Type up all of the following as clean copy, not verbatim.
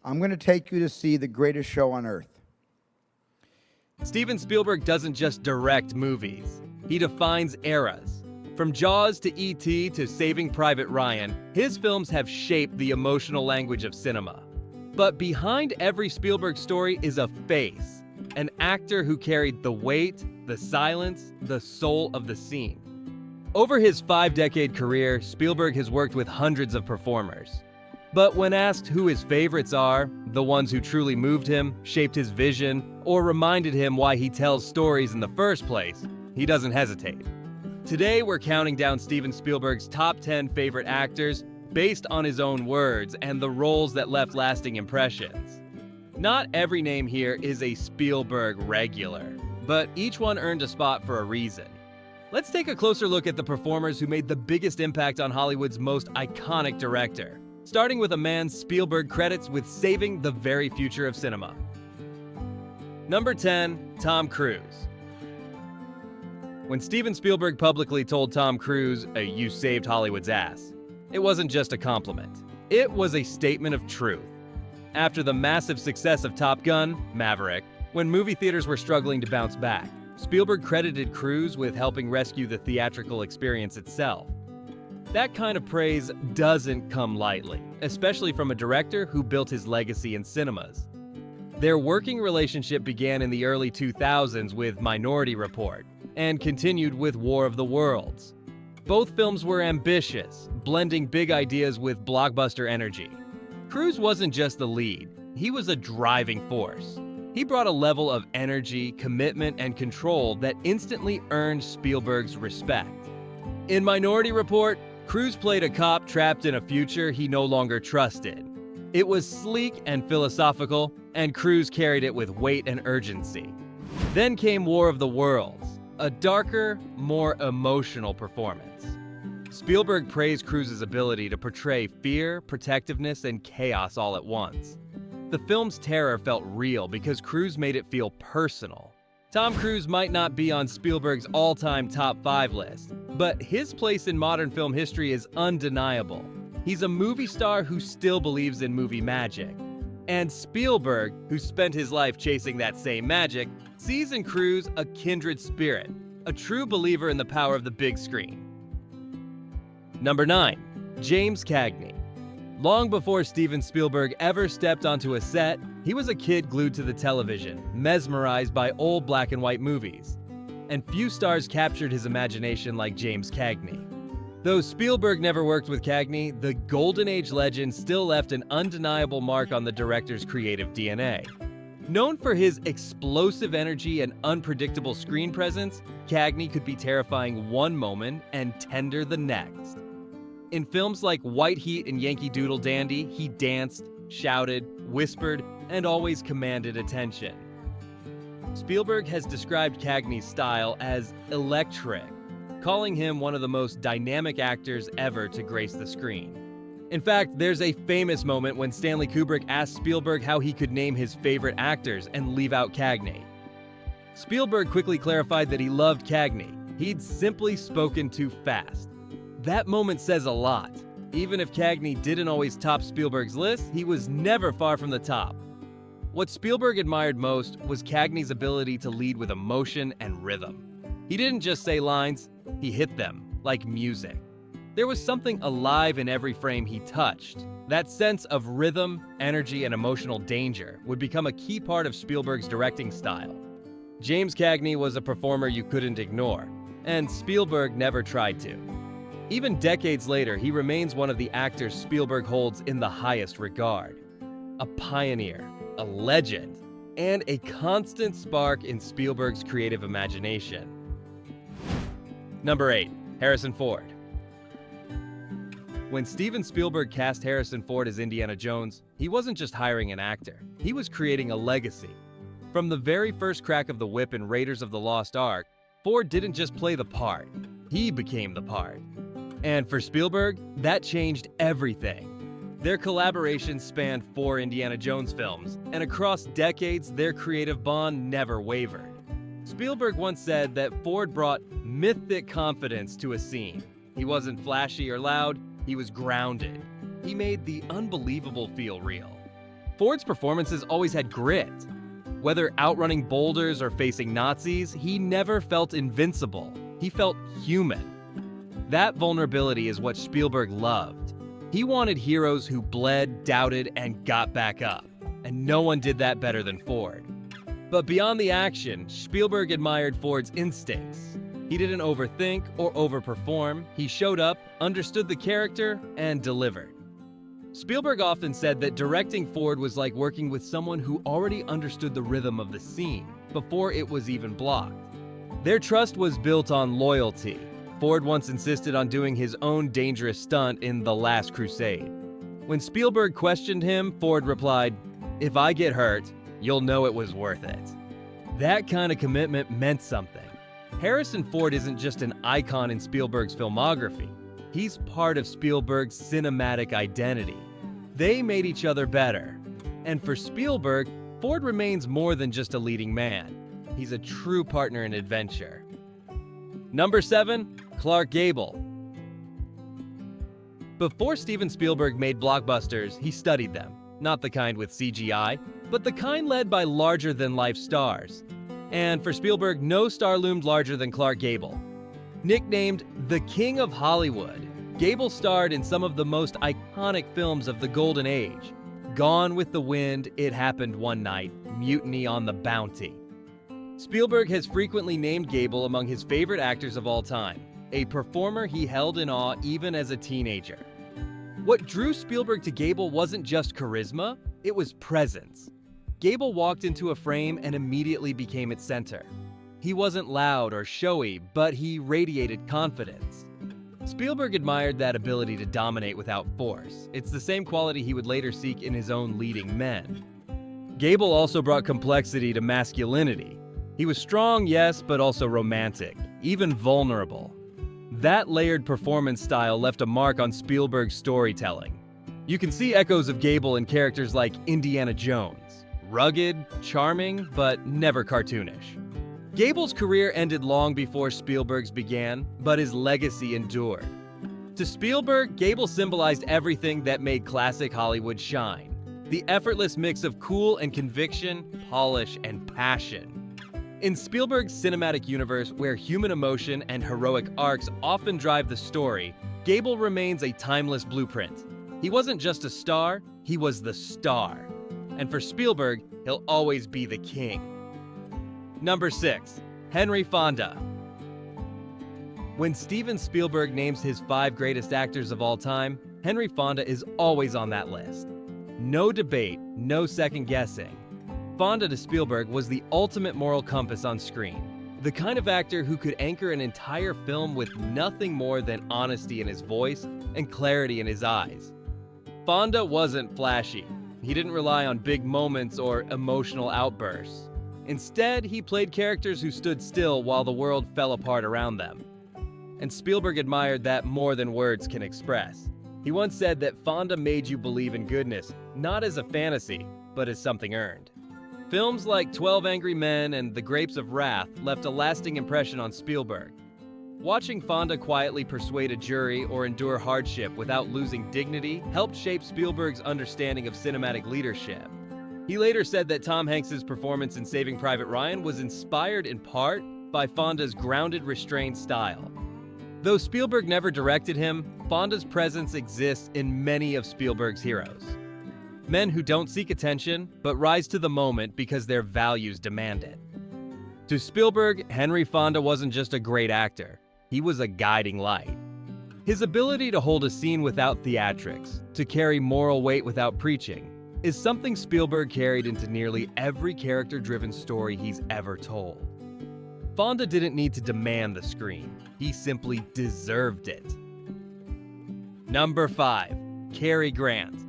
I'm going to take you to see the greatest show on earth. Steven Spielberg doesn't just direct movies. He defines eras. From Jaws to E.T. to Saving Private Ryan, his films have shaped the emotional language of cinema. But behind every Spielberg story is a face, an actor who carried the weight, the silence, the soul of the scene. Over his 5-decade career, Spielberg has worked with hundreds of performers. But when asked who his favorites are, the ones who truly moved him, shaped his vision, or reminded him why he tells stories in the first place, he doesn't hesitate. Today, we're counting down Steven Spielberg's top 10 favorite actors based on his own words and the roles that left lasting impressions. Not every name here is a Spielberg regular, but each one earned a spot for a reason. Let's take a closer look at the performers who made the biggest impact on Hollywood's most iconic director, starting with a man Spielberg credits with saving the very future of cinema. Number 10, Tom Cruise. When Steven Spielberg publicly told Tom Cruise, "You saved Hollywood's ass," it wasn't just a compliment. It was a statement of truth. After the massive success of Top Gun, Maverick, when movie theaters were struggling to bounce back, Spielberg credited Cruise with helping rescue the theatrical experience itself. That kind of praise doesn't come lightly, especially from a director who built his legacy in cinemas. Their working relationship began in the early 2000s with Minority Report, and continued with War of the Worlds. Both films were ambitious, blending big ideas with blockbuster energy. Cruise wasn't just the lead, he was a driving force. He brought a level of energy, commitment, and control that instantly earned Spielberg's respect. In Minority Report, Cruise played a cop trapped in a future he no longer trusted. It was sleek and philosophical, and Cruise carried it with weight and urgency. Then came War of the Worlds, a darker, more emotional performance. Spielberg praised Cruise's ability to portray fear, protectiveness, and chaos all at once. The film's terror felt real because Cruise made it feel personal. Tom Cruise might not be on Spielberg's all-time top 5 list, but his place in modern film history is undeniable. He's a movie star who still believes in movie magic. And Spielberg, who spent his life chasing that same magic, sees in Cruise a kindred spirit, a true believer in the power of the big screen. Number 9, James Cagney. Long before Steven Spielberg ever stepped onto a set, he was a kid glued to the television, mesmerized by old black and white movies. And few stars captured his imagination like James Cagney. Though Spielberg never worked with Cagney, the Golden Age legend still left an undeniable mark on the director's creative DNA. Known for his explosive energy and unpredictable screen presence, Cagney could be terrifying one moment and tender the next. In films like White Heat and Yankee Doodle Dandy, he danced, shouted, whispered, and always commanded attention. Spielberg has described Cagney's style as electric, calling him one of the most dynamic actors ever to grace the screen. In fact, there's a famous moment when Stanley Kubrick asked Spielberg how he could name his favorite actors and leave out Cagney. Spielberg quickly clarified that he loved Cagney. He'd simply spoken too fast. That moment says a lot. Even if Cagney didn't always top Spielberg's list, he was never far from the top. What Spielberg admired most was Cagney's ability to lead with emotion and rhythm. He didn't just say lines, he hit them, like music. There was something alive in every frame he touched. That sense of rhythm, energy, and emotional danger would become a key part of Spielberg's directing style. James Cagney was a performer you couldn't ignore, and Spielberg never tried to. Even decades later, he remains one of the actors Spielberg holds in the highest regard. A pioneer, a legend, and a constant spark in Spielberg's creative imagination. Number 8, Harrison Ford. When Steven Spielberg cast Harrison Ford as Indiana Jones, he wasn't just hiring an actor, he was creating a legacy. From the very first crack of the whip in Raiders of the Lost Ark, Ford didn't just play the part, he became the part. And for Spielberg, that changed everything. Their collaboration spanned 4 Indiana Jones films, and across decades, their creative bond never wavered. Spielberg once said that Ford brought mythic confidence to a scene. He wasn't flashy or loud, he was grounded. He made the unbelievable feel real. Ford's performances always had grit. Whether outrunning boulders or facing Nazis, he never felt invincible. He felt human. That vulnerability is what Spielberg loved. He wanted heroes who bled, doubted, and got back up. And no one did that better than Ford. But beyond the action, Spielberg admired Ford's instincts. He didn't overthink or overperform. He showed up, understood the character, and delivered. Spielberg often said that directing Ford was like working with someone who already understood the rhythm of the scene before it was even blocked. Their trust was built on loyalty. Ford once insisted on doing his own dangerous stunt in The Last Crusade. When Spielberg questioned him, Ford replied, "If I get hurt, you'll know it was worth it." That kind of commitment meant something. Harrison Ford isn't just an icon in Spielberg's filmography. He's part of Spielberg's cinematic identity. They made each other better. And for Spielberg, Ford remains more than just a leading man. He's a true partner in adventure. Number 7, Clark Gable. Before Steven Spielberg made blockbusters, he studied them. Not the kind with CGI, but the kind led by larger-than-life stars. And for Spielberg, no star loomed larger than Clark Gable. Nicknamed the King of Hollywood, Gable starred in some of the most iconic films of the Golden Age. Gone with the Wind, It Happened One Night, Mutiny on the Bounty. Spielberg has frequently named Gable among his favorite actors of all time, a performer he held in awe even as a teenager. What drew Spielberg to Gable wasn't just charisma, it was presence. Gable walked into a frame and immediately became its center. He wasn't loud or showy, but he radiated confidence. Spielberg admired that ability to dominate without force. It's the same quality he would later seek in his own leading men. Gable also brought complexity to masculinity. He was strong, yes, but also romantic, even vulnerable. That layered performance style left a mark on Spielberg's storytelling. You can see echoes of Gable in characters like Indiana Jones. Rugged, charming, but never cartoonish. Gable's career ended long before Spielberg's began, but his legacy endured. To Spielberg, Gable symbolized everything that made classic Hollywood shine. The effortless mix of cool and conviction, polish and passion. In Spielberg's cinematic universe, where human emotion and heroic arcs often drive the story, Gable remains a timeless blueprint. He wasn't just a star, he was the star. And for Spielberg, he'll always be the king. Number 6, Henry Fonda. When Steven Spielberg names his 5 greatest actors of all time, Henry Fonda is always on that list. No debate, no second guessing. Fonda to Spielberg was the ultimate moral compass on screen. The kind of actor who could anchor an entire film with nothing more than honesty in his voice and clarity in his eyes. Fonda wasn't flashy. He didn't rely on big moments or emotional outbursts. Instead, he played characters who stood still while the world fell apart around them. And Spielberg admired that more than words can express. He once said that Fonda made you believe in goodness, not as a fantasy, but as something earned. Films like 12 Angry Men and The Grapes of Wrath left a lasting impression on Spielberg. Watching Fonda quietly persuade a jury or endure hardship without losing dignity helped shape Spielberg's understanding of cinematic leadership. He later said that Tom Hanks's performance in Saving Private Ryan was inspired in part by Fonda's grounded, restrained style. Though Spielberg never directed him, Fonda's presence exists in many of Spielberg's heroes. Men who don't seek attention, but rise to the moment because their values demand it. To Spielberg, Henry Fonda wasn't just a great actor, he was a guiding light. His ability to hold a scene without theatrics, to carry moral weight without preaching, is something Spielberg carried into nearly every character-driven story he's ever told. Fonda didn't need to demand the screen, he simply deserved it. Number 5, Cary Grant.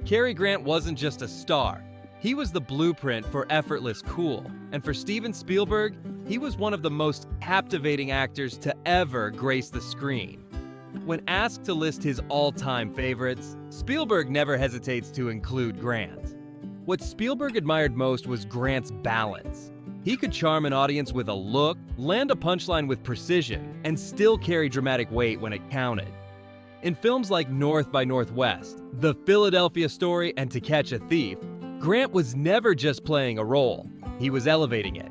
Cary Grant wasn't just a star, he was the blueprint for effortless cool, and for Steven Spielberg, he was one of the most captivating actors to ever grace the screen. When asked to list his all-time favorites, Spielberg never hesitates to include Grant. What Spielberg admired most was Grant's balance. He could charm an audience with a look, land a punchline with precision, and still carry dramatic weight when it counted. In films like North by Northwest, The Philadelphia Story, and To Catch a Thief, Grant was never just playing a role, he was elevating it.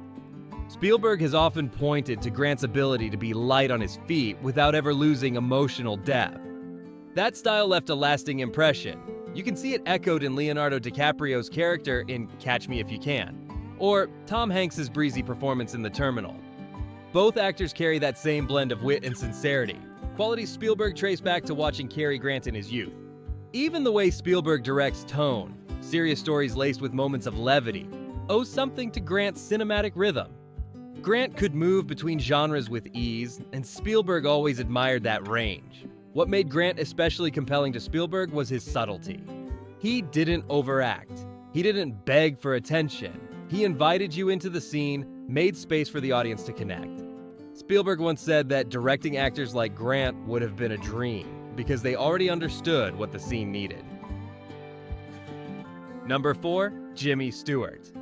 Spielberg has often pointed to Grant's ability to be light on his feet without ever losing emotional depth. That style left a lasting impression. You can see it echoed in Leonardo DiCaprio's character in Catch Me If You Can, or Tom Hanks' breezy performance in The Terminal. Both actors carry that same blend of wit and sincerity, qualities Spielberg traced back to watching Cary Grant in his youth. Even the way Spielberg directs tone, serious stories laced with moments of levity, owes something to Grant's cinematic rhythm. Grant could move between genres with ease, and Spielberg always admired that range. What made Grant especially compelling to Spielberg was his subtlety. He didn't overact. He didn't beg for attention. He invited you into the scene, made space for the audience to connect. Spielberg once said that directing actors like Grant would have been a dream because they already understood what the scene needed. Number 4, Jimmy Stewart.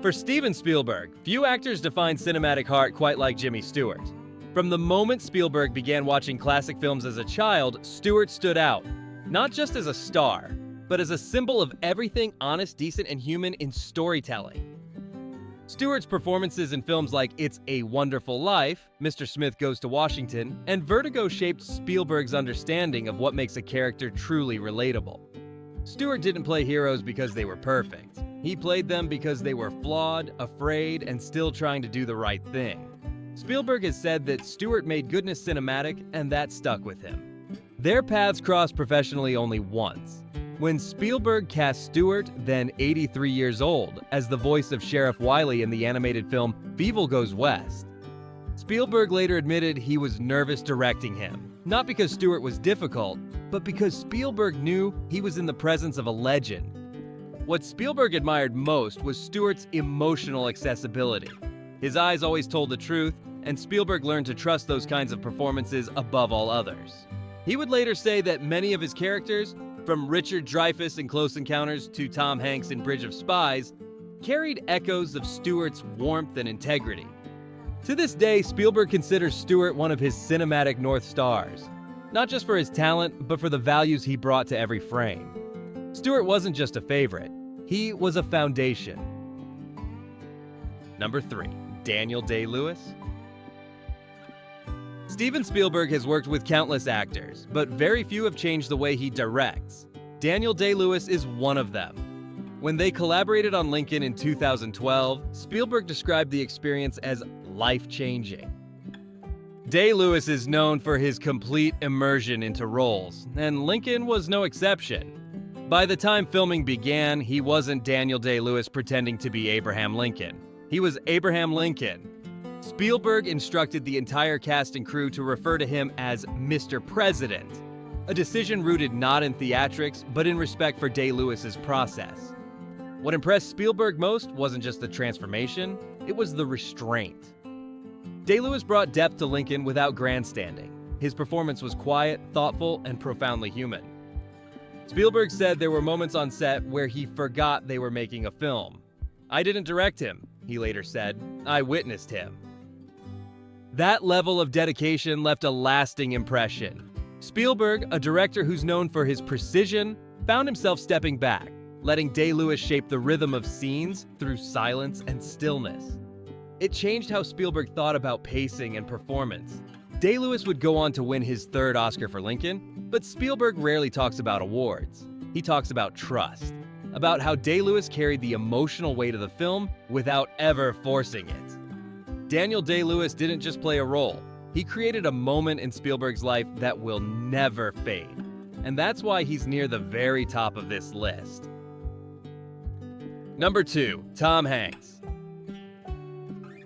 For Steven Spielberg, few actors define cinematic heart quite like Jimmy Stewart. From the moment Spielberg began watching classic films as a child, Stewart stood out, not just as a star, but as a symbol of everything honest, decent, and human in storytelling. Stewart's performances in films like It's a Wonderful Life, Mr. Smith Goes to Washington, and Vertigo shaped Spielberg's understanding of what makes a character truly relatable. Stewart didn't play heroes because they were perfect. He played them because they were flawed, afraid, and still trying to do the right thing. Spielberg has said that Stewart made goodness cinematic, and that stuck with him. Their paths crossed professionally only once, when Spielberg cast Stewart, then 83 years old, as the voice of Sheriff Wiley in the animated film Fievel Goes West. Spielberg later admitted he was nervous directing him, not because Stewart was difficult, but because Spielberg knew he was in the presence of a legend. What Spielberg admired most was Stewart's emotional accessibility. His eyes always told the truth, and Spielberg learned to trust those kinds of performances above all others. He would later say that many of his characters, from Richard Dreyfuss in Close Encounters to Tom Hanks in Bridge of Spies, carried echoes of Stewart's warmth and integrity. To this day, Spielberg considers Stewart one of his cinematic North Stars, not just for his talent, but for the values he brought to every frame. Stewart wasn't just a favorite, he was a foundation. Number 3, Daniel Day-Lewis. Steven Spielberg has worked with countless actors, but very few have changed the way he directs. Daniel Day-Lewis is one of them. When they collaborated on Lincoln in 2012, Spielberg described the experience as life-changing. Day-Lewis is known for his complete immersion into roles, and Lincoln was no exception. By the time filming began, he wasn't Daniel Day-Lewis pretending to be Abraham Lincoln. He was Abraham Lincoln. Spielberg instructed the entire cast and crew to refer to him as Mr. President, a decision rooted not in theatrics, but in respect for Day-Lewis's process. What impressed Spielberg most wasn't just the transformation, it was the restraint. Day-Lewis brought depth to Lincoln without grandstanding. His performance was quiet, thoughtful, and profoundly human. Spielberg said there were moments on set where he forgot they were making a film. "I didn't direct him," he later said. "I witnessed him." That level of dedication left a lasting impression. Spielberg, a director who's known for his precision, found himself stepping back, letting Day-Lewis shape the rhythm of scenes through silence and stillness. It changed how Spielberg thought about pacing and performance. Day-Lewis would go on to win his 3rd Oscar for Lincoln, but Spielberg rarely talks about awards. He talks about trust, about how Day-Lewis carried the emotional weight of the film without ever forcing it. Daniel Day-Lewis didn't just play a role. He created a moment in Spielberg's life that will never fade. And that's why he's near the very top of this list. Number 2, Tom Hanks.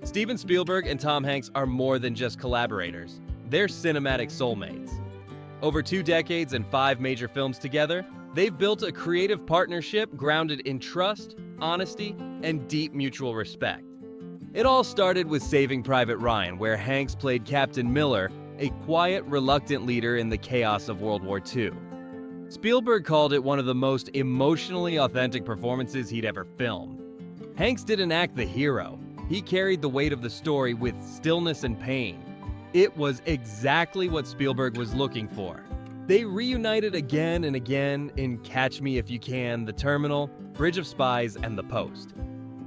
Steven Spielberg and Tom Hanks are more than just collaborators. They're cinematic soulmates. Over 2 decades and 5 major films together, they've built a creative partnership grounded in trust, honesty, and deep mutual respect. It all started with Saving Private Ryan, where Hanks played Captain Miller, a quiet, reluctant leader in the chaos of World War II. Spielberg called it one of the most emotionally authentic performances he'd ever filmed. Hanks didn't act the hero. He carried the weight of the story with stillness and pain. It was exactly what Spielberg was looking for. They reunited again and again in Catch Me If You Can, The Terminal, Bridge of Spies, and The Post.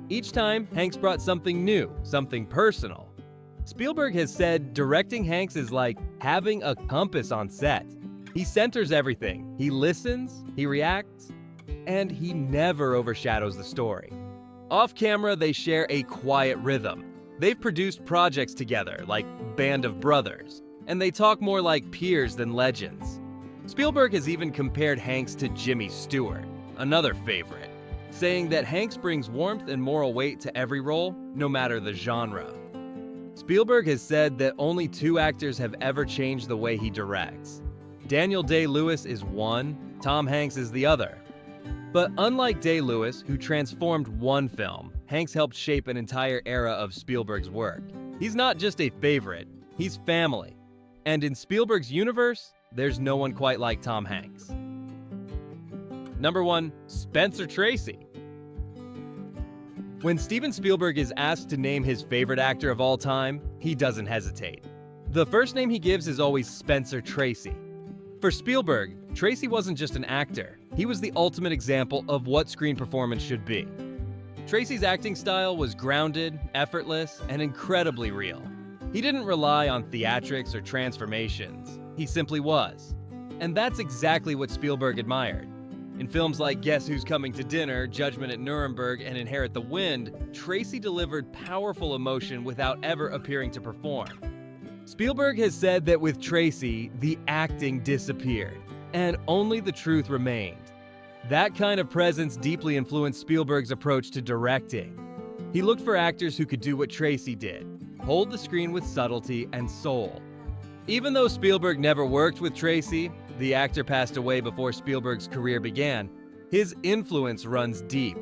Each time, Hanks brought something new, something personal. Spielberg has said directing Hanks is like having a compass on set. He centers everything. He listens, he reacts, and he never overshadows the story. Off camera, they share a quiet rhythm. They've produced projects together, like Band of Brothers, and they talk more like peers than legends. Spielberg has even compared Hanks to Jimmy Stewart, another favorite, saying that Hanks brings warmth and moral weight to every role, no matter the genre. Spielberg has said that only 2 actors have ever changed the way he directs. Daniel Day-Lewis is one, Tom Hanks is the other. But unlike Day-Lewis, who transformed one film, Hanks helped shape an entire era of Spielberg's work. He's not just a favorite, he's family. And in Spielberg's universe, there's no one quite like Tom Hanks. Number 1, Spencer Tracy. When Steven Spielberg is asked to name his favorite actor of all time, he doesn't hesitate. The first name he gives is always Spencer Tracy. For Spielberg, Tracy wasn't just an actor, he was the ultimate example of what screen performance should be. Tracy's acting style was grounded, effortless, and incredibly real. He didn't rely on theatrics or transformations, he simply was. And that's exactly what Spielberg admired. In films like Guess Who's Coming to Dinner, Judgment at Nuremberg, and Inherit the Wind, Tracy delivered powerful emotion without ever appearing to perform. Spielberg has said that with Tracy, the acting disappeared, and only the truth remained. That kind of presence deeply influenced Spielberg's approach to directing. He looked for actors who could do what Tracy did, hold the screen with subtlety and soul. Even though Spielberg never worked with Tracy, the actor passed away before Spielberg's career began, his influence runs deep.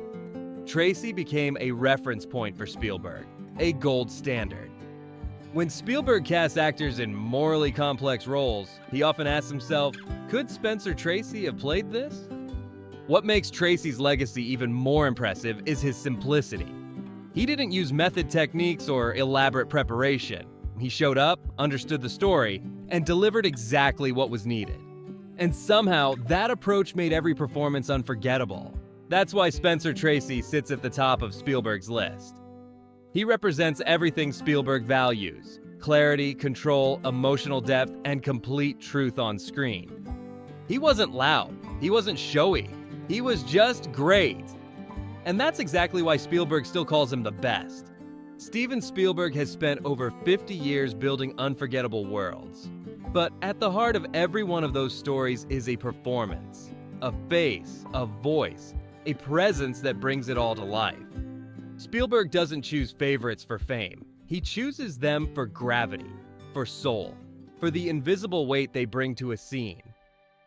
Tracy became a reference point for Spielberg, a gold standard. When Spielberg casts actors in morally complex roles, he often asks himself, could Spencer Tracy have played this? What makes Tracy's legacy even more impressive is his simplicity. He didn't use method techniques or elaborate preparation. He showed up, understood the story, and delivered exactly what was needed. And somehow, that approach made every performance unforgettable. That's why Spencer Tracy sits at the top of Spielberg's list. He represents everything Spielberg values: clarity, control, emotional depth, and complete truth on screen. He wasn't loud, he wasn't showy, he was just great. And that's exactly why Spielberg still calls him the best. Steven Spielberg has spent over 50 years building unforgettable worlds. But at the heart of every one of those stories is a performance, a face, a voice, a presence that brings it all to life. Spielberg doesn't choose favorites for fame. He chooses them for gravity, for soul, for the invisible weight they bring to a scene.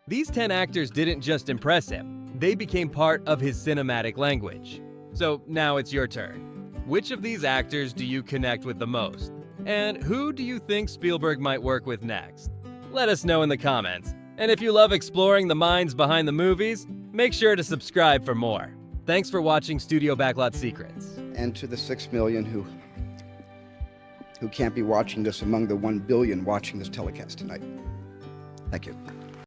These 10 actors didn't just impress him, they became part of his cinematic language. So now it's your turn. Which of these actors do you connect with the most? And who do you think Spielberg might work with next? Let us know in the comments. And if you love exploring the minds behind the movies, make sure to subscribe for more. Thanks for watching Studio Backlot Secrets. And to the 6 million who can't be watching this among the 1 billion watching this telecast tonight. Thank you.